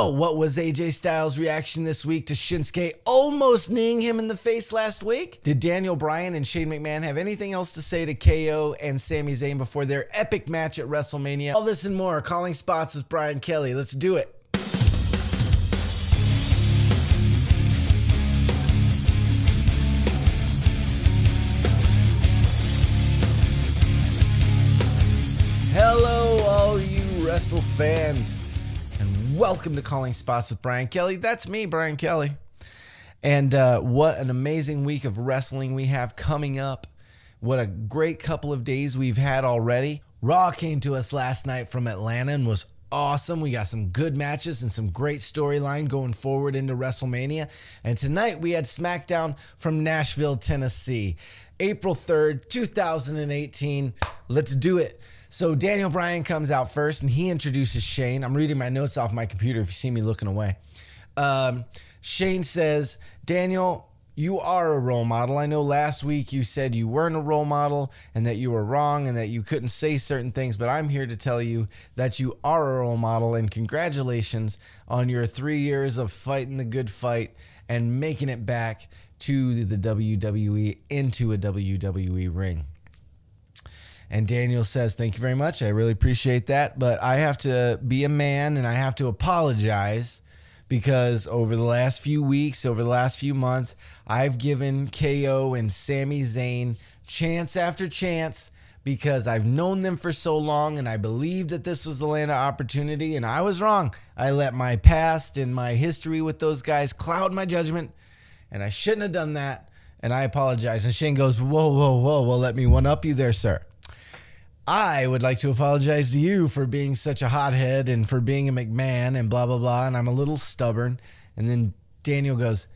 Oh, what was AJ Styles' reaction this week to Shinsuke almost kneeing him in the face last week? Did Daniel Bryan and Shane McMahon have anything else to say to KO and Sami Zayn before their epic match at WrestleMania? All this and more, Calling Spots with Bryan Kelly. Let's do it. Hello, all you Wrestle fans. Welcome to Calling Spots with Bryan Kelly. That's me, Bryan Kelly. And what an amazing week of wrestling we have coming up. What a great couple of days we've had already. Raw came to us last night from Atlanta and was awesome. We got some good matches and some great storyline going forward into WrestleMania. And tonight we had SmackDown from Nashville, Tennessee. April 3rd, 2018. Let's do it. So Daniel Bryan comes out first and he introduces Shane. I'm reading my notes off my computer if you see me looking away. Shane says, Daniel, you are a role model. I know last week you said you weren't a role model and that you were wrong and that you couldn't say certain things, but I'm here to tell you that you are a role model, and congratulations on your 3 years of fighting the good fight and making it back to the WWE, into a WWE ring. And Daniel says, thank you very much. I really appreciate that. But I have to be a man and I have to apologize because over the last few weeks, over the last few months, I've given KO and Sami Zayn chance after chance because I've known them for so long and I believed that this was the land of opportunity, and I was wrong. I let my past and my history with those guys cloud my judgment, and I shouldn't have done that, and I apologize. And Shane goes, whoa, well, let me one-up you there, sir. I would like to apologize to you for being such a hothead and for being a McMahon and blah, blah, blah, and I'm a little stubborn. And then Daniel goes,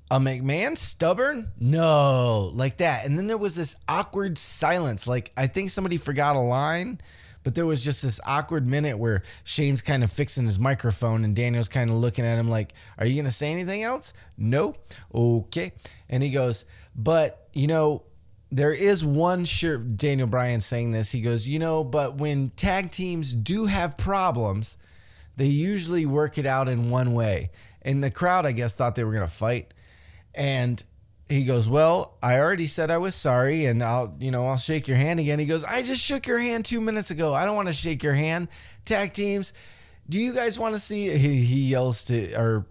a McMahon stubborn? No, like that. And then there was this awkward silence. Like, I think somebody forgot a line, but there was just this awkward minute where Shane's kind of fixing his microphone and Daniel's kind of looking at him like, are you going to say anything else? No. Okay. And he goes, but, you know, there is one shirt, Daniel Bryan saying this, he goes, you know, but when tag teams do have problems, they usually work it out in one way. And the crowd, I guess, thought they were going to fight. And he goes, well, I already said I was sorry and I'll shake your hand again. He goes, I just shook your hand 2 minutes ago. I don't want to shake your hand. Tag teams, do you guys want to see, he yells to, or,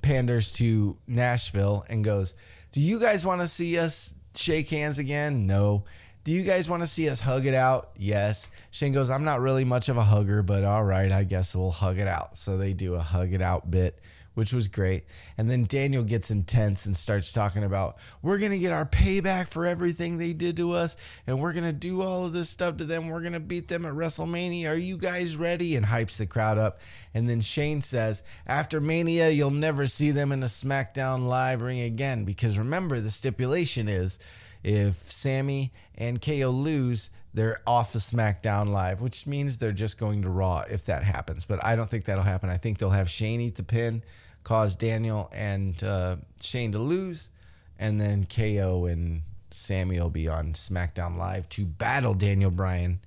panders to Nashville and goes, do you guys want to see us shake hands again? No. Do you guys want to see us hug it out? Yes. Shane goes, I'm not really much of a hugger, but all right, I guess we'll hug it out. So they do a hug it out bit, which was great. And then Daniel gets intense and starts talking about, we're going to get our payback for everything they did to us, and we're going to do all of this stuff to them. We're going to beat them at WrestleMania. Are you guys ready? And hypes the crowd up. And then Shane says, after Mania, you'll never see them in a SmackDown Live ring again, because remember, the stipulation is if Sami and KO lose, they're off of SmackDown Live, which means they're just going to Raw if that happens. But I don't think that'll happen. I think they'll have Shane eat the pin, cause Daniel and Shane to lose, and then KO and Sami will be on SmackDown Live to battle Daniel Bryan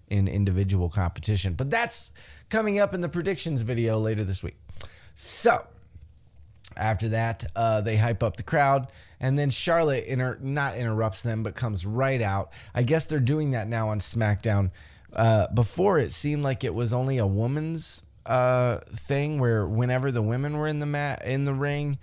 in individual competition. But that's coming up in the predictions video later this week. So after that, they hype up the crowd, and then Charlotte not interrupts them, but comes right out. I guess they're doing that now on SmackDown. Before, it seemed like it was only a woman's thing where whenever the women were in the ring,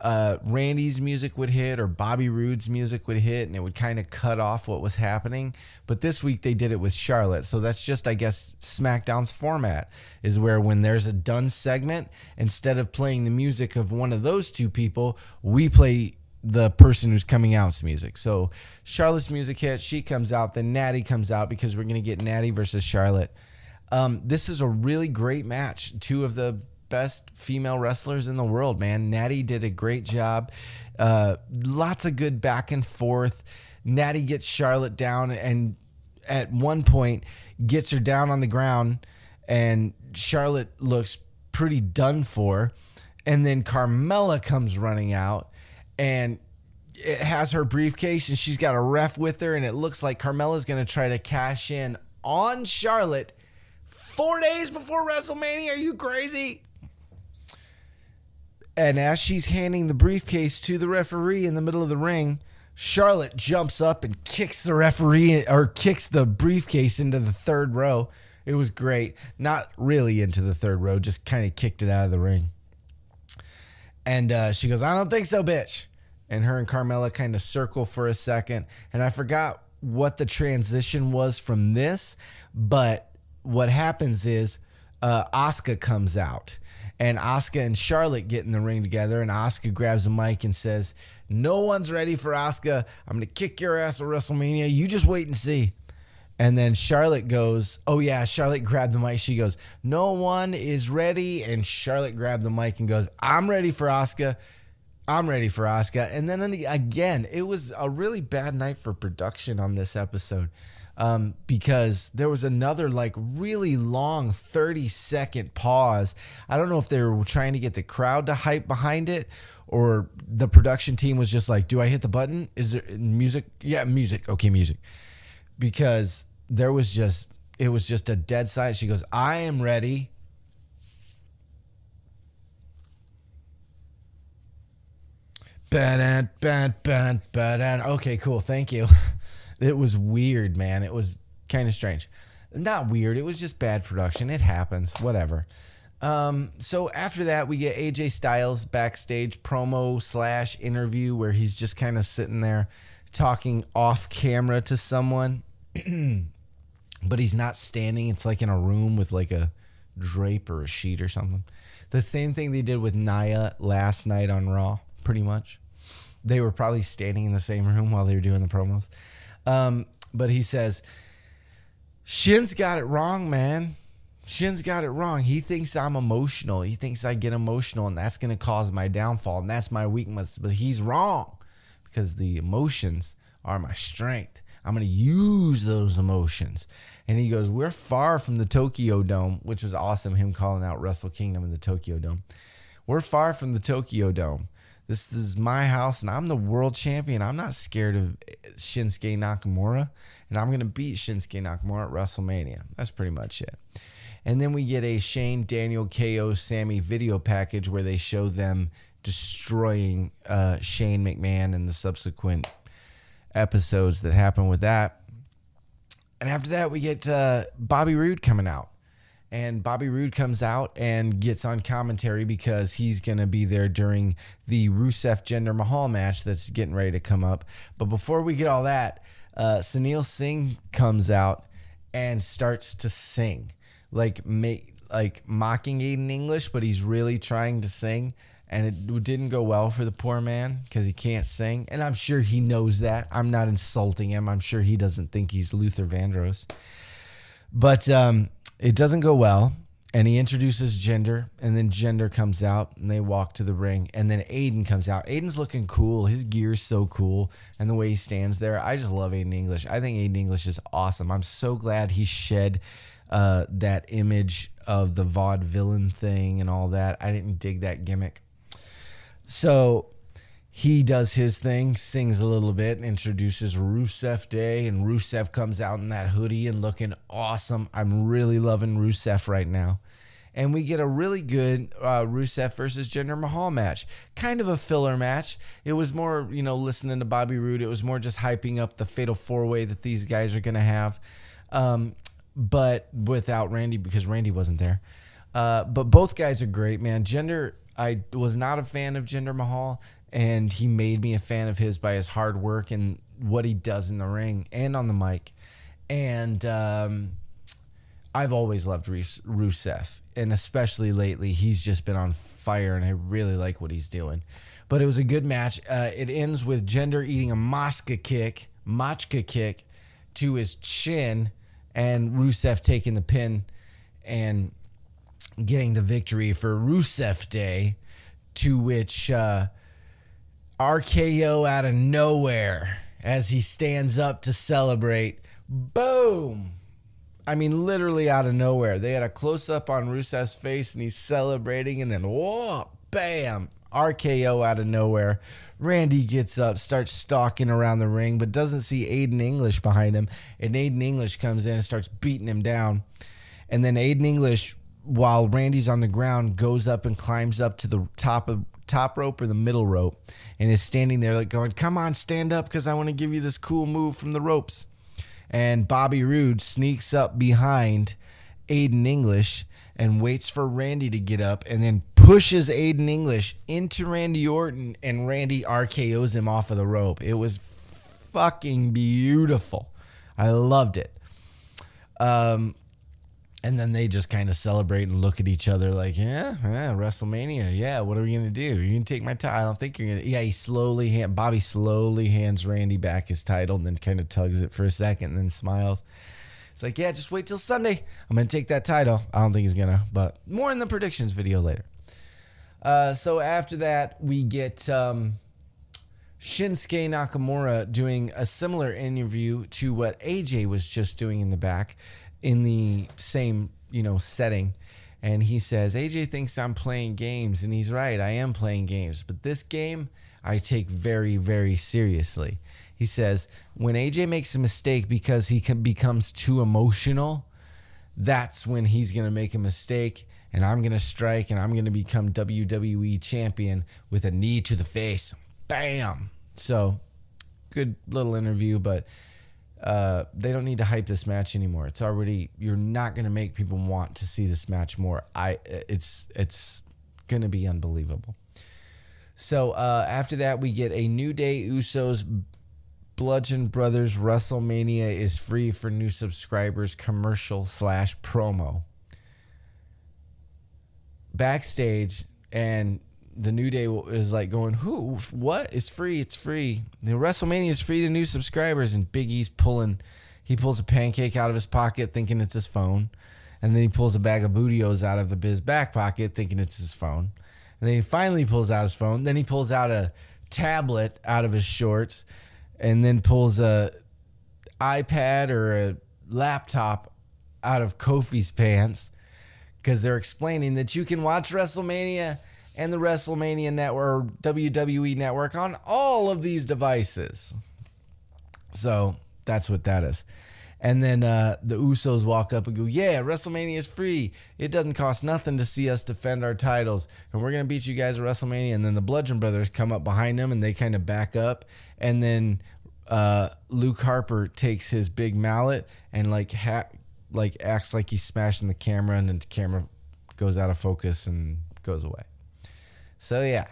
Randy's music would hit or Bobby Roode's music would hit, and it would kind of cut off what was happening. But this week they did it with Charlotte. So that's just, I guess, SmackDown's format, is where when there's a done segment, instead of playing the music of one of those two people, we play the person who's coming out's music. So Charlotte's music hits, she comes out, then Natty comes out because we're going to get Natty versus Charlotte. This is a really great match. Two of the best female wrestlers in the world, man. Natty did a great job. Lots of good back and forth. Natty gets Charlotte down and at one point gets her down on the ground, and Charlotte looks pretty done for. And then Carmella comes running out, and it has her briefcase, and she's got a ref with her, and it looks like Carmella's going to try to cash in on Charlotte 4 days before WrestleMania. Are you crazy? And as she's handing the briefcase to the referee in the middle of the ring, Charlotte jumps up and kicks the referee, or kicks the briefcase into the third row. It was great. Not really into the third row, just kind of kicked it out of the ring. And she goes, "I don't think so, bitch." And her and Carmella kind of circle for a second. And I forgot what the transition was from this, but what happens is Asuka comes out. And Asuka and Charlotte get in the ring together, and Asuka grabs a mic and says, "No one's ready for Asuka. I'm going to kick your ass at WrestleMania. You just wait and see." And then Charlotte goes, oh yeah, Charlotte grabbed the mic. She goes, "No one is ready." And Charlotte grabbed the mic and goes, "I'm ready for Asuka. I'm ready for Asuka." And then again, it was a really bad night for production on this episode. Because there was another like really long 30-second pause. I don't know if they were trying to get the crowd to hype behind it, or the production team was just like, "Do I hit the button? Is there music?" "Yeah, music." "Okay, music." Because it was just a dead silence. She goes, "I am ready." Okay, cool. Thank you. It was weird, man. It was kind of strange. Not weird. It was just bad production. It happens. Whatever. So after that, we get AJ Styles backstage promo / interview where he's just kind of sitting there talking off camera to someone, but he's not standing. It's like in a room with like a drape or a sheet or something. The same thing they did with Nia last night on Raw, pretty much. They were probably standing in the same room while they were doing the promos. But he says, "Shin's got it wrong, man. Shin's got it wrong. He thinks I'm emotional. He thinks I get emotional, and that's going to cause my downfall, and that's my weakness. But he's wrong, because the emotions are my strength. I'm going to use those emotions." And he goes, "We're far from the Tokyo Dome," which was awesome, him calling out Wrestle Kingdom in the Tokyo Dome. "We're far from the Tokyo Dome. This is my house, and I'm the world champion. I'm not scared of Shinsuke Nakamura, and I'm going to beat Shinsuke Nakamura at WrestleMania." That's pretty much it. And then we get a Shane, Daniel, KO, Sammy video package where they show them destroying Shane McMahon and the subsequent episodes that happen with that. And after that, we get Bobby Roode coming out. And Bobby Roode comes out and gets on commentary because he's going to be there during the Rusev Jinder Mahal match that's getting ready to come up. But before we get all that, Sunil Singh comes out and starts to sing. Like mocking Aiden English, but he's really trying to sing. And it didn't go well for the poor man because he can't sing. And I'm sure he knows that. I'm not insulting him. I'm sure he doesn't think he's Luther Vandross. But it doesn't go well, and he introduces Jinder, and then Jinder comes out, and they walk to the ring, and then Aiden comes out. Aiden's looking cool. His gear's so cool, and the way he stands there, I just love Aiden English. I think Aiden English is awesome. I'm so glad he shed that image of the vaudevillain thing and all that. I didn't dig that gimmick. So he does his thing, sings a little bit, introduces Rusev Day, and Rusev comes out in that hoodie and looking awesome. I'm really loving Rusev right now. And we get a really good Rusev versus Jinder Mahal match. Kind of a filler match. It was more, listening to Bobby Roode, it was more just hyping up the fatal four-way that these guys are going to have. But without Randy, because Randy wasn't there. But both guys are great, man. Jinder, I was not a fan of Jinder Mahal, and he made me a fan of his by his hard work and what he does in the ring and on the mic. And I've always loved Rusev, and especially lately, he's just been on fire, and I really like what he's doing. But it was a good match. It ends with Jinder eating a machka kick to his chin, and Rusev taking the pin and getting the victory for Rusev Day, to which RKO out of nowhere as he stands up to celebrate. Boom! I mean, literally out of nowhere. They had a close-up on Rusev's face, and he's celebrating, and then, whoa, bam! RKO out of nowhere. Randy gets up, starts stalking around the ring, but doesn't see Aiden English behind him, and Aiden English comes in and starts beating him down. And then Aiden English, while Randy's on the ground, goes up and climbs up to the top top rope or the middle rope, and is standing there like going, come on, stand up because I want to give you this cool move from the ropes. And Bobby Roode sneaks up behind Aiden English and waits for Randy to get up and then pushes Aiden English into Randy Orton, and Randy RKOs him off of the rope. It was fucking beautiful. I loved it. And then they just kind of celebrate and look at each other like, yeah, WrestleMania. Yeah, what are we going to do? You're going to take my title? I don't think you're going to. Yeah, Bobby slowly hands Randy back his title and then kind of tugs it for a second and then smiles. It's like, yeah, just wait till Sunday. I'm going to take that title. I don't think he's going to, but more in the predictions video later. So after that, we get Shinsuke Nakamura doing a similar interview to what AJ was just doing in the back, in the same, setting. And he says, AJ thinks I'm playing games, and he's right. I am playing games, but this game I take very, very seriously. He says, when AJ makes a mistake because he becomes too emotional, that's when he's going to make a mistake, and I'm going to strike, and I'm going to become WWE champion with a knee to the face. Bam! So, good little interview, but they don't need to hype this match anymore. It's already, you're not going to make people want to see this match more. It's going to be unbelievable. So after that, we get a New Day Usos Bludgeon Brothers WrestleMania is free for new subscribers commercial/promo. Backstage, and the New Day is like going, who? What? It's free. It's free. The WrestleMania is free to new subscribers. And Big E's he pulls a pancake out of his pocket thinking it's his phone. And then he pulls a bag of Bootios out of his back pocket thinking it's his phone. And then he finally pulls out his phone. Then he pulls out a tablet out of his shorts. And then pulls a iPad or a laptop out of Kofi's pants. Because they're explaining that you can watch WrestleMania and the WrestleMania Network, or WWE Network, on all of these devices. So that's what that is. And then the Usos walk up and go, yeah, WrestleMania is free. It doesn't cost nothing to see us defend our titles. And we're going to beat you guys at WrestleMania. And then the Bludgeon Brothers come up behind them and they kind of back up. And then Luke Harper takes his big mallet and acts like he's smashing the camera. And then the camera goes out of focus and goes away. So, yeah,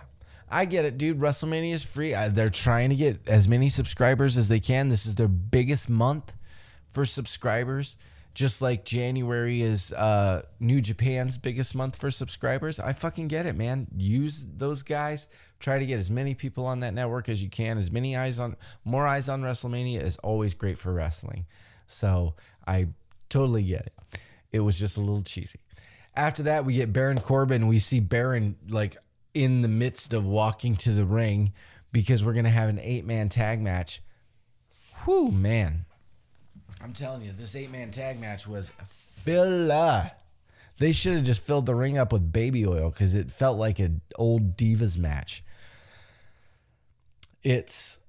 I get it, dude. WrestleMania is free. They're trying to get as many subscribers as they can. This is their biggest month for subscribers, just like January is New Japan's biggest month for subscribers. I fucking get it, man. Use those guys. Try to get as many people on that network as you can. More eyes on WrestleMania is always great for wrestling. So I totally get it. It was just a little cheesy. After that, we get Baron Corbin. We see Baron in the midst of walking to the ring because we're going to have an 8-man tag match. Whew, man. I'm telling you, this 8-man tag match was filler. They should have just filled the ring up with baby oil because it felt like an old Divas match. It's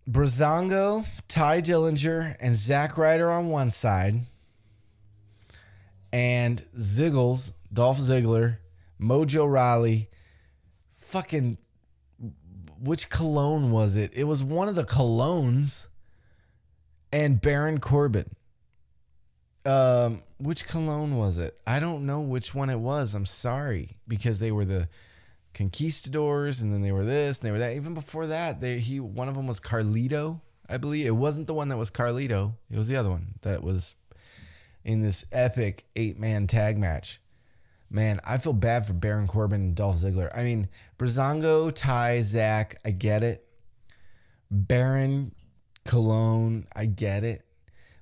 Breezango, Ty Dillinger, and Zack Ryder on one side, and Ziggles, Dolph Ziggler, Mojo Rawley, which cologne was it? It was one of the colognes, and Baron Corbin. Which cologne was it? I don't know which one it was. I'm sorry, because they were the Conquistadors, and then they were this, and they were that. Even before that, one of them was Carlito, I believe. It wasn't the one that was Carlito. It was the other one that was in this epic 8-man tag match. Man, I feel bad for Baron Corbin and Dolph Ziggler. I mean, Breezango, Ty, Zach, I get it. Baron, Cologne, I get it.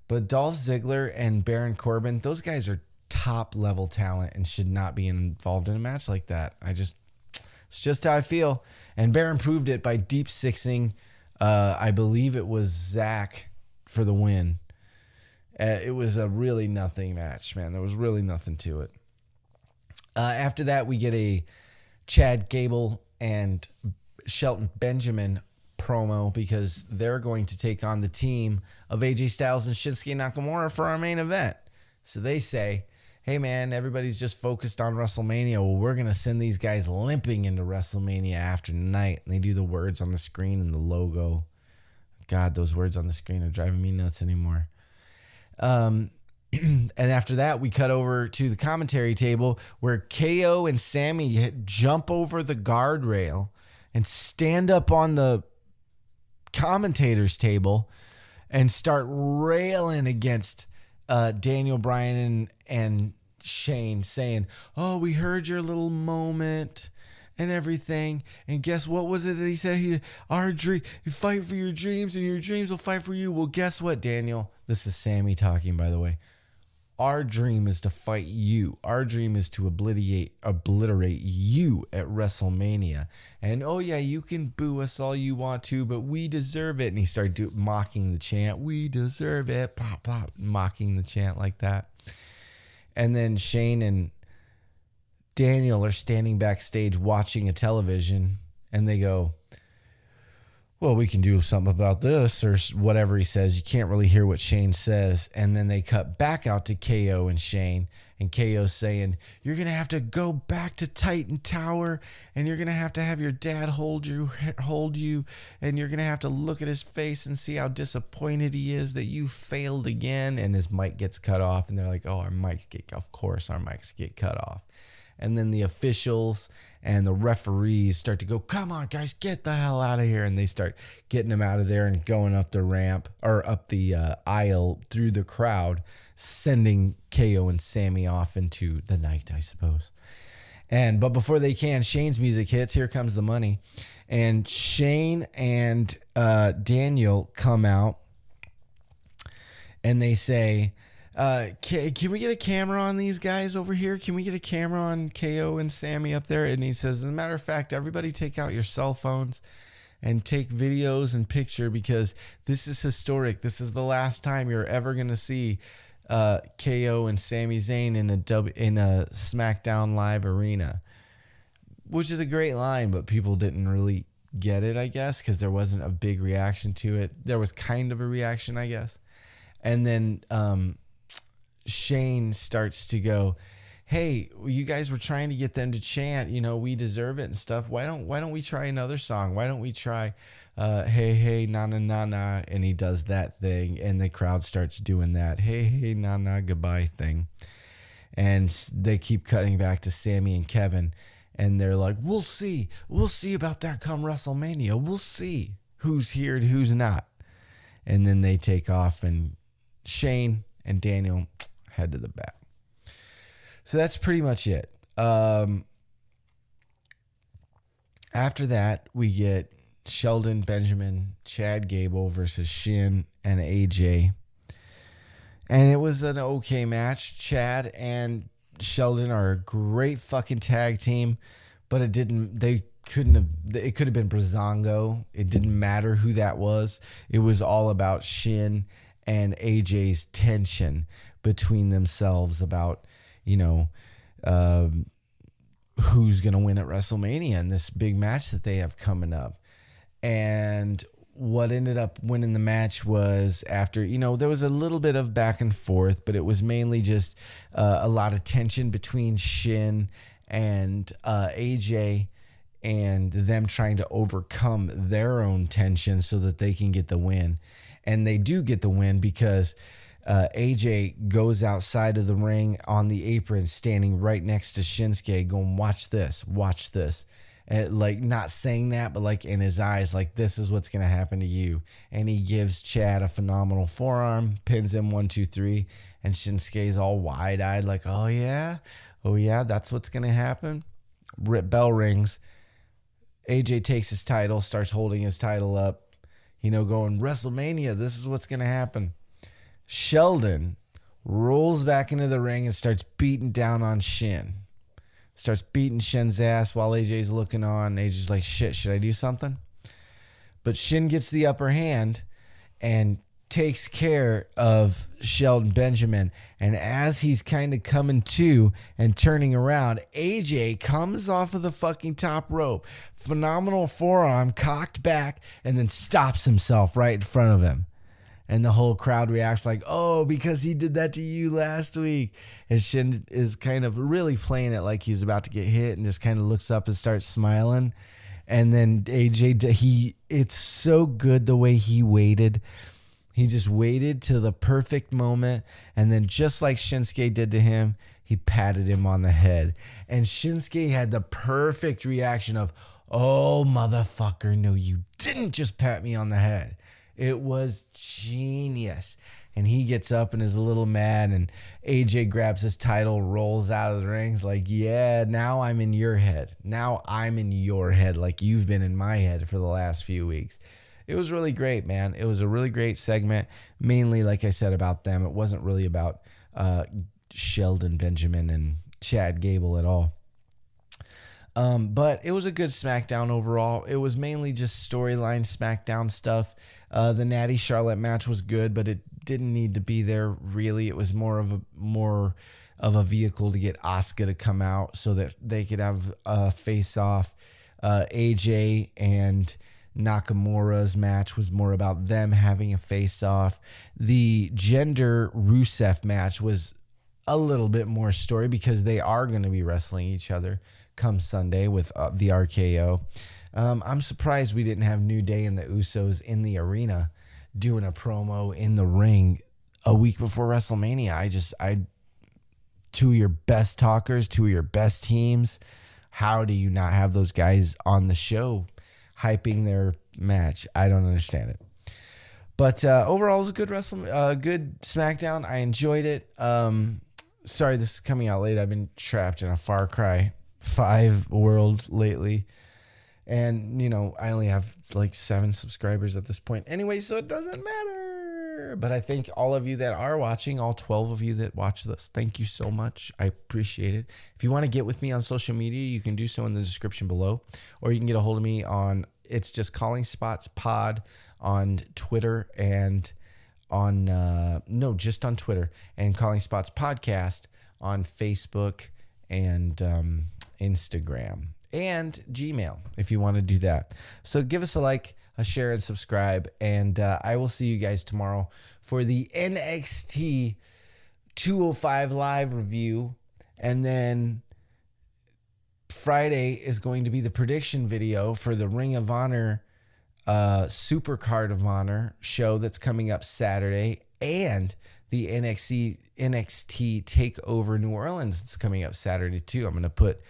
But Dolph Ziggler and Baron Corbin, those guys are top-level talent and should not be involved in a match like that. It's just how I feel. And Baron proved it by deep sixing, I believe it was Zach for the win. It was a really nothing match, man. There was really nothing to it. After that, we get a Chad Gable and Shelton Benjamin promo because they're going to take on the team of AJ Styles and Shinsuke Nakamura for our main event. So they say, hey man, everybody's just focused on WrestleMania. Well, we're going to send these guys limping into WrestleMania after tonight. And they do the words on the screen and the logo. God, those words on the screen are driving me nuts anymore. And after that, we cut over to the commentary table where KO and Sammy jump over the guardrail and stand up on the commentators table and start railing against Daniel Bryan and Shane, saying, oh, we heard your little moment and everything. And guess what was it that he said? You fight for your dreams and your dreams will fight for you. Well, guess what, Daniel? This is Sammy talking, by the way. Our dream is to fight you. Our dream is to obliterate you at WrestleMania. And oh yeah, you can boo us all you want to, but we deserve it. And he started mocking the chant. We deserve it. Pop, pop, mocking the chant like that. And then Shane and Daniel are standing backstage watching a television, and they go, well, we can do something about this, or whatever he says. You can't really hear what Shane says. And then they cut back out to KO and Shane, and KO's saying, you're going to have to go back to Titan Tower, and you're going to have your dad hold you, and you're going to have to look at his face and see how disappointed he is that you failed again. And his mic gets cut off, and they're like, oh, our mics get cut off. And then the officials and the referees start to go, come on, guys, get the hell out of here. And they start getting them out of there and going up the ramp or up the aisle through the crowd, sending KO and Sammy off into the night, I suppose. But before they can, Shane's music hits. Here comes the money. And Shane and Daniel come out and they say, can we get a camera on these guys over here? Can we get a camera on KO and Sammy up there? And he says, as a matter of fact, everybody take out your cell phones and take videos and picture, because this is historic. This is the last time you're ever going to see KO and Sami Zayn in a SmackDown Live arena, which is a great line, but people didn't really get it, I guess, because there wasn't a big reaction to it. There was kind of a reaction, I guess. And then Shane starts to go, hey, you guys were trying to get them to chant, we deserve it and stuff. Why don't we try another song? Why don't we try hey, hey, na, na, na, na? And he does that thing, and the crowd starts doing that hey, hey, na, na, goodbye thing. And they keep cutting back to Sammy and Kevin, and they're like, we'll see about that come WrestleMania. We'll see who's here and who's not. And then they take off, and Shane and Daniel head to the back. So that's pretty much it. After that, we get Sheldon, Benjamin, Chad Gable versus Shin and AJ. And it was an okay match. Chad and Sheldon are a great fucking tag team, but it could have been Breezango. It didn't matter who that was. It was all about Shin and AJ's tension between themselves about, who's going to win at WrestleMania in this big match that they have coming up. And what ended up winning the match was after, there was a little bit of back and forth, but it was mainly just a lot of tension between Shin and AJ, and them trying to overcome their own tension so that they can get the win. And they do get the win because AJ goes outside of the ring on the apron, standing right next to Shinsuke, going, watch this. And not saying that, but in his eyes, this is what's going to happen to you. And he gives Chad a phenomenal forearm, pins him 1, 2, 3. And Shinsuke's all wide-eyed, oh yeah, that's what's going to happen. Bell rings. AJ takes his title, starts holding his title up, going, WrestleMania, this is what's going to happen. Sheldon rolls back into the ring and starts beating down on Shin. Starts beating Shin's ass while AJ's looking on. AJ's like, shit, should I do something? But Shin gets the upper hand and takes care of Sheldon Benjamin. And as he's kind of coming to and turning around, AJ comes off of the fucking top rope. Phenomenal forearm, cocked back, and then stops himself right in front of him. And the whole crowd reacts like, oh, because he did that to you last week. And Shin is kind of really playing it like he's about to get hit and just kind of looks up and starts smiling. And then AJ, it's so good the way he waited. He just waited till the perfect moment. And then just like Shinsuke did to him, he patted him on the head. And Shinsuke had the perfect reaction of, oh, motherfucker, no, you didn't just pat me on the head. It was genius. And he gets up and is a little mad, and AJ grabs his title, rolls out of the rings like, yeah, now I'm in your head. Now I'm in your head like you've been in my head for the last few weeks. It was really great, man. It was a really great segment, mainly, like I said, about them. It wasn't really about Sheldon Benjamin and Chad Gable at all. But it was a good SmackDown overall. It was mainly just storyline SmackDown stuff. The Natty Charlotte match was good, but it didn't need to be there really. It was more of a vehicle to get Asuka to come out so that they could have a face-off. AJ and Nakamura's match was more about them having a face-off. The Gender Rusev match was a little bit more story because they are going to be wrestling each other come Sunday with the RKO. I'm surprised we didn't have New Day and the Usos in the arena doing a promo in the ring a week before WrestleMania. Two of your best talkers, two of your best teams. How do you not have those guys on the show hyping their match? I don't understand it. But overall, it was a good good SmackDown. I enjoyed it. Sorry, this is coming out late. I've been trapped in a Far Cry 5 world lately. And, I only have like 7 subscribers at this point. Anyway, so it doesn't matter. But I thank all of you that are watching, all 12 of you that watch this. Thank you so much. I appreciate it. If you want to get with me on social media, you can do so in the description below. Or you can get a hold of me on, it's just Calling Spots Pod on Twitter and just on Twitter, and Calling Spots Podcast on Facebook and Instagram and Gmail if you want to do that. So give us a like, a share, and subscribe, and I will see you guys tomorrow for the NXT 205 live review, and then Friday is going to be the prediction video for the Ring of Honor Super Card of Honor show that's coming up Saturday, and the NXT TakeOver New Orleans that's coming up Saturday too. I'm going to put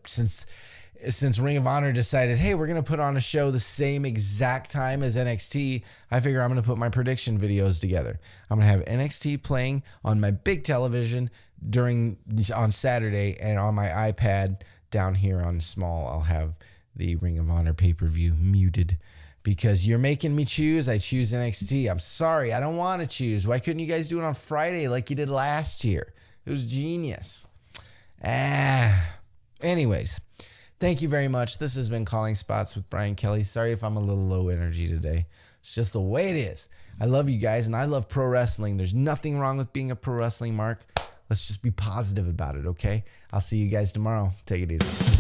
since Ring of Honor decided, hey, we're going to put on a show the same exact time as NXT, I figure I'm going to put my prediction videos together. I'm going to have NXT playing on my big television on Saturday, and on my iPad down here on small, I'll have the Ring of Honor pay-per-view muted. Because you're making me choose, I choose NXT. I'm sorry, I don't want to choose. Why couldn't you guys do it on Friday like you did last year? It was genius. Anyways, thank you very much. This has been Calling Spots with Bryan Kelly. Sorry if I'm a little low energy today. It's just the way it is. I love you guys, and I love pro wrestling. There's nothing wrong with being a pro wrestling mark. Let's just be positive about it, okay? I'll see you guys tomorrow. Take it easy.